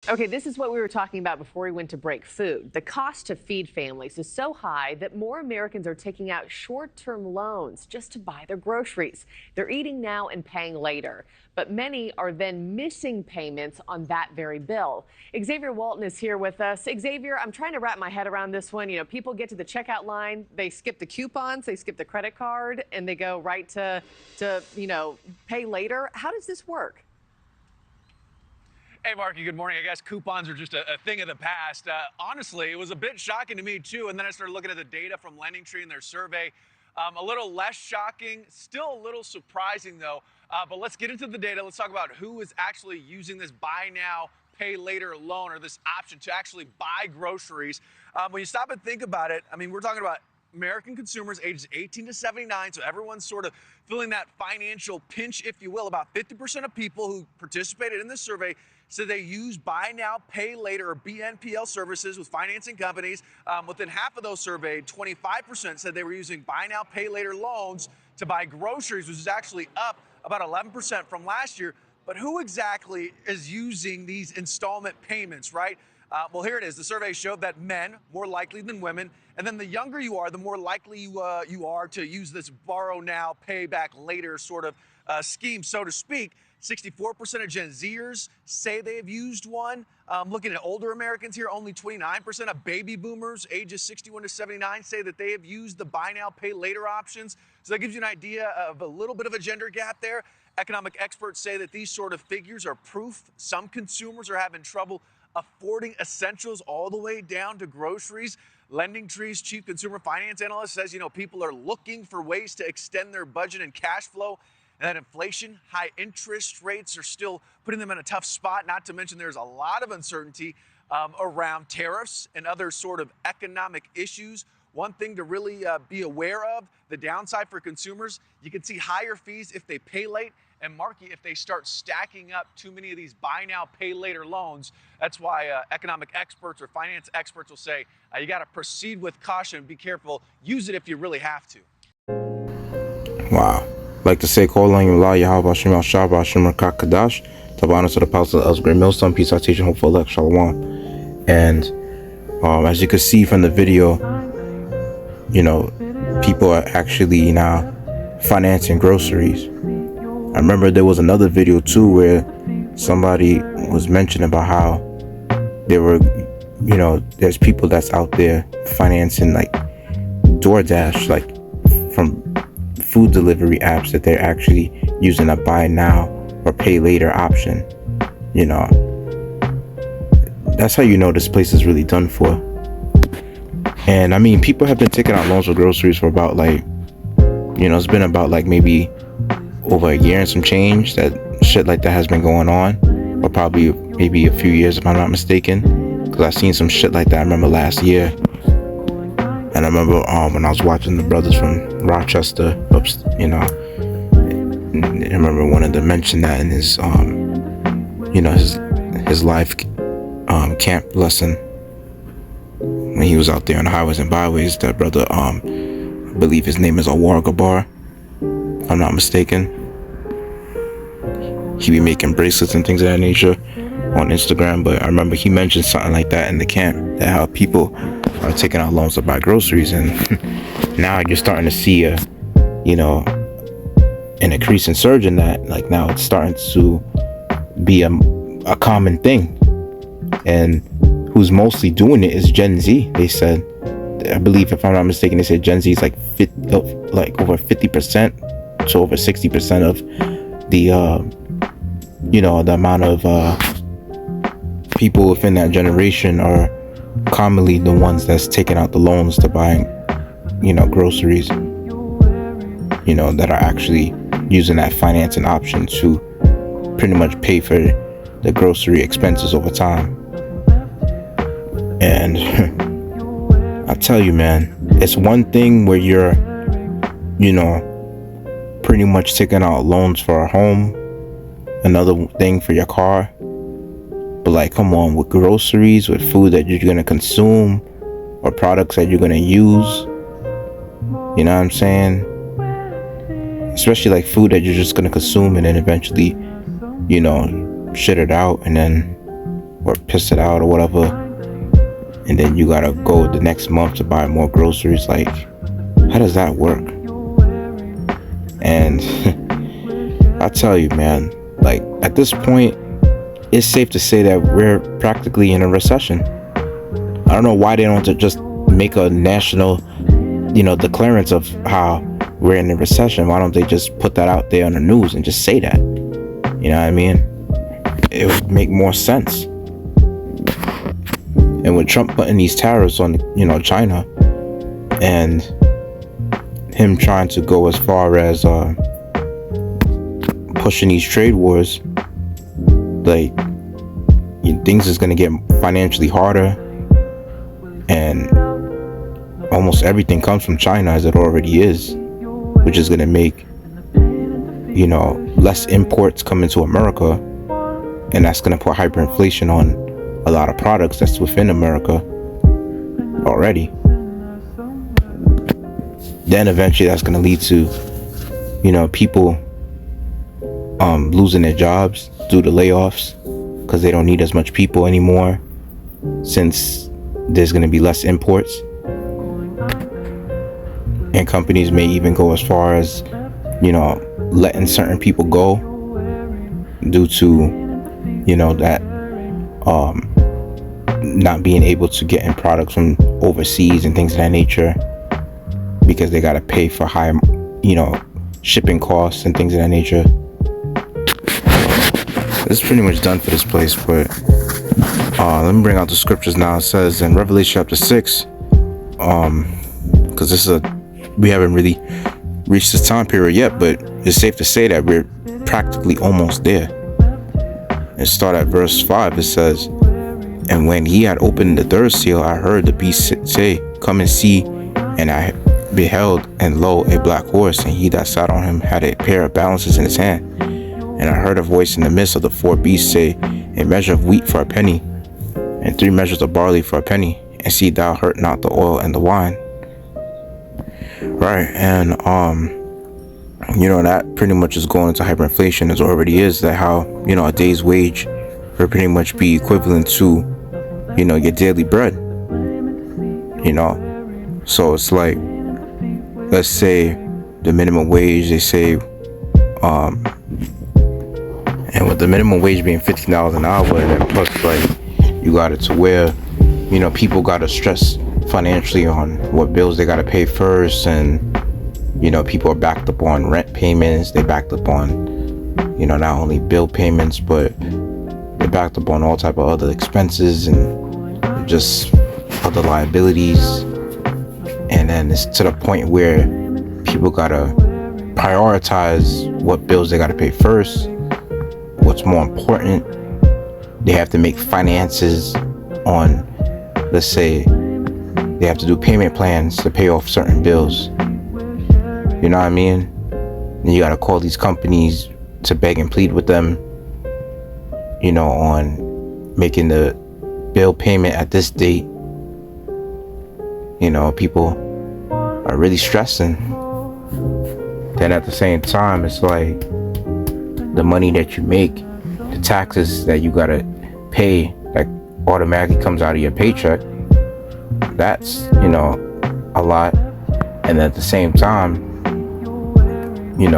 Okay, this is what we were talking about before we went to break. Food. The cost to feed families is so high that more Americans are taking out short-term loans just to buy their groceries. They're eating now and paying later, but many are then missing payments on that very bill. Xavier Walton is here with us. Xavier, I'm trying to wrap my head around this one. You know, people get to the checkout line, they skip the coupons, they skip the credit card, and they go right to pay later. How does this work? Hey, Marky, good morning. I guess coupons are just a thing of the past. Honestly, it was a bit shocking to me, too. And then I started looking at the data from LendingTree and their survey. A little less shocking, still a little surprising, though. But let's get into the data. Let's talk about who is actually using this buy now, pay later loan, or this option to actually buy groceries. When you stop and think about it, I mean, we're talking about American consumers ages 18 to 79, so everyone's sort of feeling that financial pinch, if you will. About 50% of people who participated in this survey said they use buy now, pay later, or BNPL services with financing companies. Within half of those surveyed, 25% said they were using buy now, pay later loans to buy groceries, which is actually up about 11% from last year. But who exactly is using these installment payments, right? Well, here it is. The survey showed that men more likely than women, and then the younger you are, the more likely you are to use this borrow now, pay back later sort of scheme, so to speak. 64% of Gen Zers say they have used one. Looking at older Americans here, only 29% of baby boomers ages 61 to 79 say that they have used the buy now, pay later options. So that gives you an idea of a little bit of a gender gap there. Economic experts say that these sort of figures are proof some consumers are having trouble affording essentials all the way down to groceries. LendingTree's chief consumer finance analyst says, people are looking for ways to extend their budget and cash flow. And that inflation, high interest rates are still putting them in a tough spot, not to mention there's a lot of uncertainty around tariffs and other sort of economic issues. One thing to really be aware of, the downside for consumers, you can see higher fees if they pay late. And Marky, if they start stacking up too many of these buy now, pay later loans, that's why economic experts or finance experts will say you got to proceed with caution, be careful, use it if you really have to. Wow. Like to say, call on you, Yahweh, Shema, Shabbat, Shema, Kakadash, Tabanas to the Palace of the Great Millstone, peace, citation, hopeful elect, Shalom. And as you can see from the video, people are actually now financing groceries. I remember there was another video too where somebody was mentioning about how there were, there's people that's out there financing like DoorDash, like from food delivery apps, that they're actually using a buy now or pay later option. That's how this place is really done for. And I mean, people have been taking out loans for groceries for about it's been about maybe over a year and some change that shit like that has been going on, or probably maybe a few years if I'm not mistaken, because I've seen some shit like that. I remember last year, and I remember when I was watching the brothers from Rochester, I remember one of them mentioned that in his his live camp lesson when he was out there on the highways and byways. That brother, I believe his name is Awar Gabar, if I'm not mistaken. He be making bracelets and things of that nature on Instagram, but I remember he mentioned something like that in the camp, that how people are taking out loans to buy groceries, and now you're starting to see an increasing surge in that. Like now it's starting to be a common thing, and who's mostly doing it is Gen Z. They said, I believe if I'm not mistaken, they said Gen Z is like over 50% to over 60% of the the amount of people within that generation are commonly the ones that's taking out the loans to buy groceries, that are actually using that financing option to pretty much pay for the grocery expenses over time. And I tell you, man, it's one thing where you're pretty much taking out loans for a home, another thing for your car, but come on, with groceries, with food that you're gonna consume or products that you're gonna use, you know what I'm saying? Especially food that you're just gonna consume and then eventually shit it out, and then or piss it out or whatever, and then you gotta go the next month to buy more groceries. Like, how does that work? And I tell you, man, like, at this point, it's safe to say that we're practically in a recession. I don't know why they don't just make a national, declarance of how we're in a recession. Why don't they just put that out there on the news and just say that? You know what I mean? It would make more sense. And with Trump putting these tariffs on, China, and him trying to go as far as pushing these trade wars, like, things is going to get financially harder, and almost everything comes from China, as it already is, which is going to make, less imports come into America, and that's going to put hyperinflation on a lot of products that's within America already. Then eventually that's going to lead to, people losing their jobs due to layoffs, because they don't need as much people anymore, since there's going to be less imports. And companies may even go as far as, letting certain people go due to, that not being able to get in products from overseas and things of that nature, because they got to pay for high, shipping costs and things of that nature. It's pretty much done for this place, but let me bring out the scriptures now. It says in Revelation chapter 6, because we haven't really reached this time period yet, but it's safe to say that we're practically almost there. And start at verse 5. It says, "And when he had opened the third seal, I heard the beast say, Come and see. And I beheld, and lo, a black horse, and he that sat on him had a pair of balances in his hand. And I heard a voice in the midst of the four beasts say, A measure of wheat for a penny, and 3 measures of barley for a penny, and see thou hurt not the oil and the wine." Right, and that pretty much is going into hyperinflation, as already is. That how, a day's wage would pretty much be equivalent to, your daily bread. So it's like, let's say the minimum wage, they say, and with the minimum wage being $15 an hour, and then plus, like, you got it to where, people got to stress financially on what bills they got to pay first, and, people are backed up on rent payments, they backed up on, not only bill payments, but they backed up on all type of other expenses and just other liabilities. And then it's to the point where people got to prioritize what bills they got to pay first, what's more important. They have to make finances on, let's say, they have to do payment plans to pay off certain bills. You know what I mean? Then you got to call these companies to beg and plead with them, on making the bill payment at this date. People are really stressing. Then at the same time, it's like the money that you make, the taxes that you gotta pay, that automatically comes out of your paycheck. That's, a lot. And at the same time, you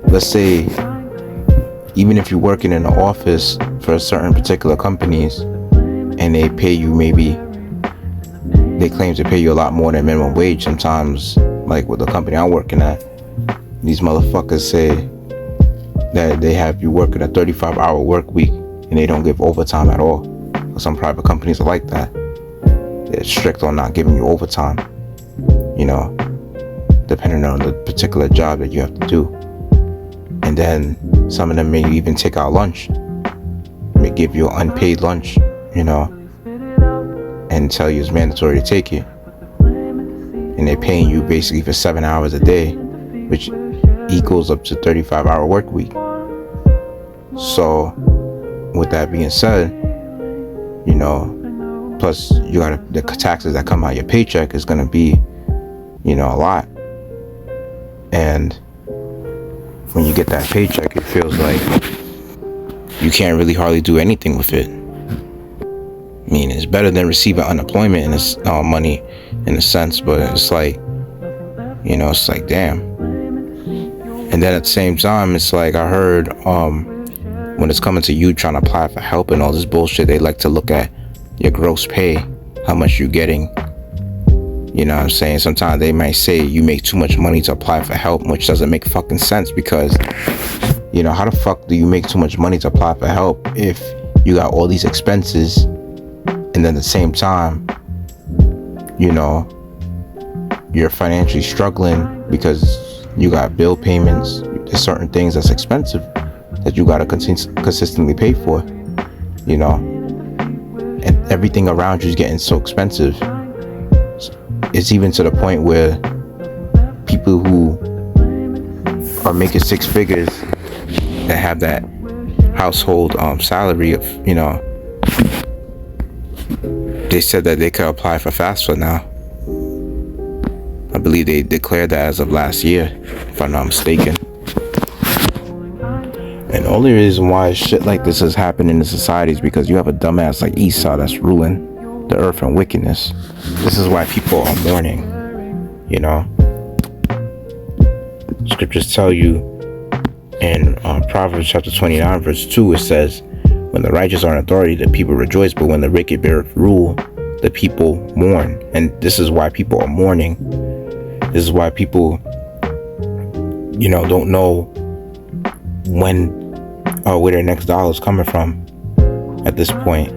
let's say, even if you're working in an office for a certain particular companies, and they pay you they claim to pay you a lot more than minimum wage sometimes. Like with the company I'm working at, these motherfuckers say that they have you working a 35-hour work week, and they don't give overtime at all. Some private companies are like that. They're strict on not giving you overtime, depending on the particular job that you have to do. And then some of them may even take out lunch, may give you an unpaid lunch, and tell you it's mandatory to take it. And they're paying you basically for 7 hours a day, which equals up to 35-hour work week. So with that being said, plus you got the taxes that come out of your paycheck is going to be, a lot. And when you get that paycheck, it feels like, you can't really hardly do anything with it. I mean, it's better than receiving unemployment in this money in a sense, but it's like, it's like, damn. And then at the same time, it's like I heard when it's coming to you trying to apply for help and all this bullshit, they like to look at your gross pay, how much you're getting. You know what I'm saying? Sometimes they might say you make too much money to apply for help, which doesn't make fucking sense, because, how the fuck do you make too much money to apply for help if you got all these expenses, and then at the same time, you're financially struggling because you got bill payments, there's certain things that's expensive that you gotta consistently pay for, and everything around you is getting so expensive. It's even to the point where people who are making six figures that have that household salary of, they said that they could apply for FAFSA now. I believe they declared that as of last year, if I'm not mistaken. And the only reason why shit like this is happening in society is because you have a dumbass like Esau that's ruling the earth and wickedness. This is why people are mourning, Scriptures tell you in Proverbs chapter 29 verse 2, it says, when the righteous are in authority, the people rejoice, but when the wicked bear rule, the people mourn. And this is why people are mourning. This is why people, don't know when or where their next dollar is coming from at this point.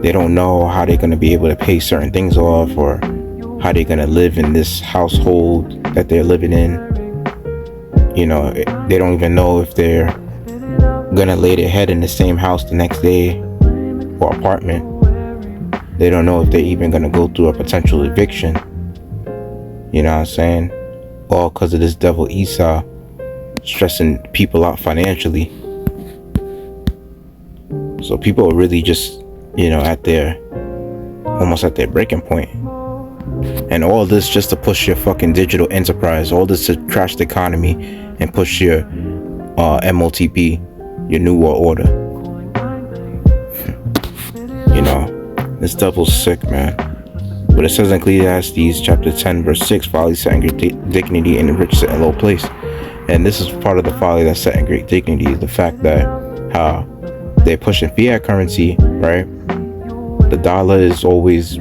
They don't know how they're going to be able to pay certain things off, or how they're going to live in this household that they're living in. They don't even know if they're going to lay their head in the same house the next day or apartment. They don't know if they're even going to go through a potential eviction. You know what I'm saying? All because of this devil Esau stressing people out financially. So people are really just, almost at their breaking point. And all this just to push your fucking digital enterprise. All this to crash the economy and push your MOTP, your New World Order. This devil's sick, man. But it says in Ecclesiastes chapter 10 verse 6, folly set in great dignity and the rich set in low place. And this is part of the folly that's set in great dignity, is the fact that how they're pushing fiat currency, right? The dollar is always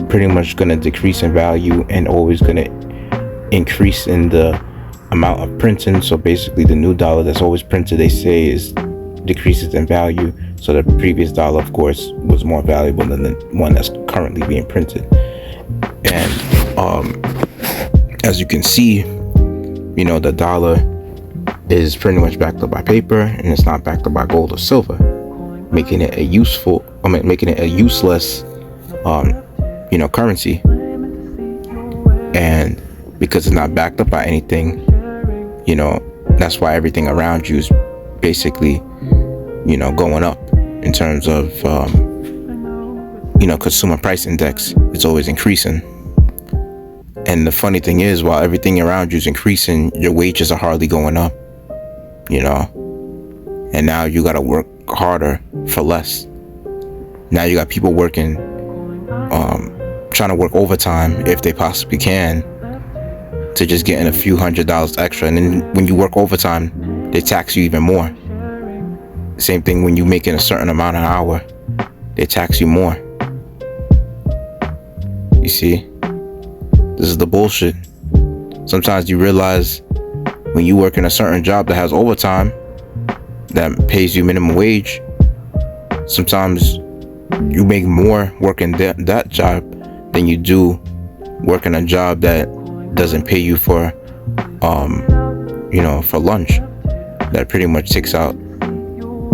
pretty much going to decrease in value and always going to increase in the amount of printing. So basically the new dollar that's always printed, they say, is decreases in value. So the previous dollar, of course, was more valuable than the one that's currently being printed. And as you can see, the dollar is pretty much backed up by paper, and it's not backed up by gold or silver, making it a useless currency. And because it's not backed up by anything, that's why everything around you is basically going up in terms of consumer price index. It's always increasing. And the funny thing is, while everything around you is increasing, your wages are hardly going up, and now you got to work harder for less. Now you got people working, trying to work overtime if they possibly can, to just getting a few $100s extra. And then when you work overtime, they tax you even more. Same thing when you're making a certain amount an hour, they tax you more. You see, this is the bullshit. Sometimes you realize when you work in a certain job that has overtime, that pays you minimum wage, sometimes you make more working that job than you do working a job that doesn't pay you for for lunch, that pretty much takes out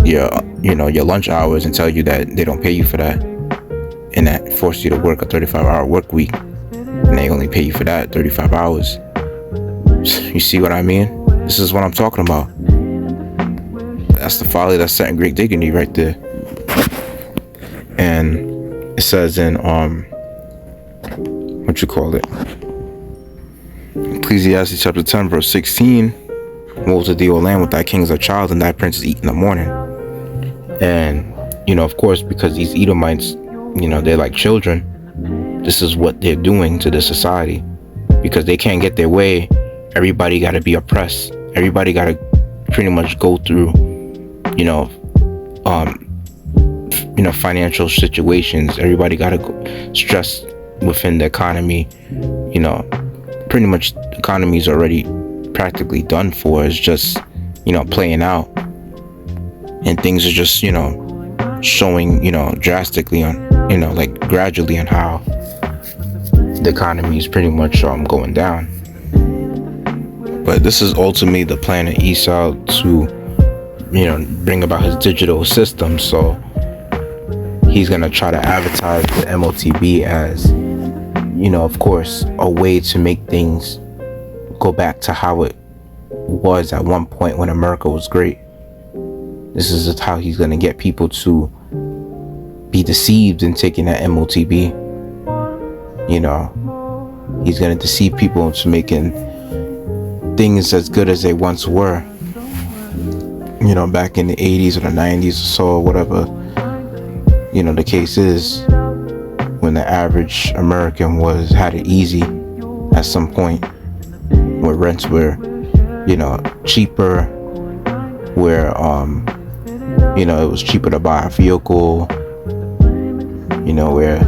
your lunch hours and tell you that they don't pay you for that, and that force you to work a 35-hour work week, and they only pay you for that 35 hours. You see what I mean? This is what I'm talking about. That's the folly that's set in great dignity right there. And it says in Ecclesiastes chapter 10 verse 16, woe to thee, O land, with thy king as a child, and thy princes eat in the morning. And, of course, because these Edomites, they're like children, this is what they're doing to the society. Because they can't get their way, everybody got to be oppressed. Everybody got to pretty much go through, financial situations. Everybody got to go stress within the economy. Pretty much the economy is already practically done for. It's just, playing out. And things are just, showing, drastically on, like gradually on how the economy is pretty much going down. But this is ultimately the plan of Esau to, bring about his digital system. So he's going to try to advertise the MOTB as, of course, a way to make things go back to how it was at one point when America was great. This is how he's going to get people to be deceived in taking that MOTB. He's going to deceive people into making things as good as they once were. Back in the 80s or the 90s or so, or whatever, the case is, when the average American had it easy at some point, where rents were, cheaper, where, it was cheaper to buy a vehicle, where,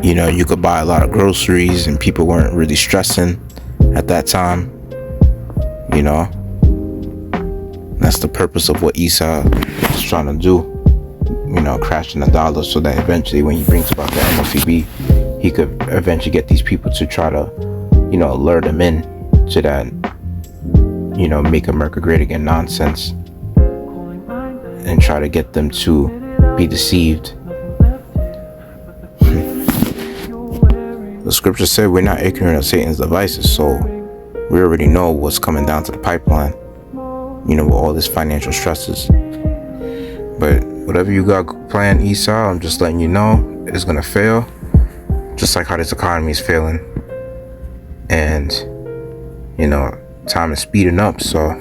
you could buy a lot of groceries and people weren't really stressing at that time. That's the purpose of what Esau is trying to do, crashing the dollar, so that eventually when he brings about the MOTB, he could eventually get these people to try to, lure them in to that, make America great again nonsense, and try to get them to be deceived. The scripture said we're not ignorant of Satan's devices, so we already know what's coming down to the pipeline, with all this financial stresses. But whatever you got planned, Esau, I'm just letting you know it's gonna fail, just like how this economy is failing. And time is speeding up, so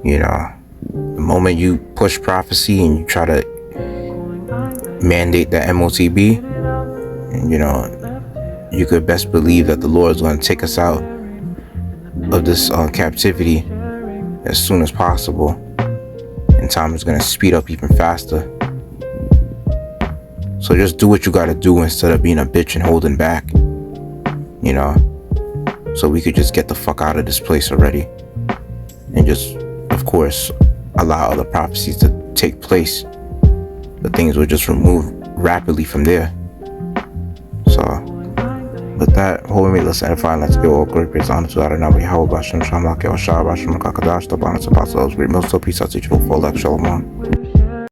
the moment you push prophecy and you try to mandate that MOTB, you could best believe that the Lord is going to take us out of this captivity as soon as possible, and time is going to speed up even faster. So just do what you got to do instead of being a bitch and holding back, so we could just get the fuck out of this place already, and just, of course, allow other prophecies to take place, but things will just remove rapidly from there. So with that, hold me, let's edify, and let's give all great praise honor to Adonai Yahweh Bashem Shamak Yasharahla Bashem Kakadash, the bonus of ourselves, great most of peace, our teachable full like Shalom.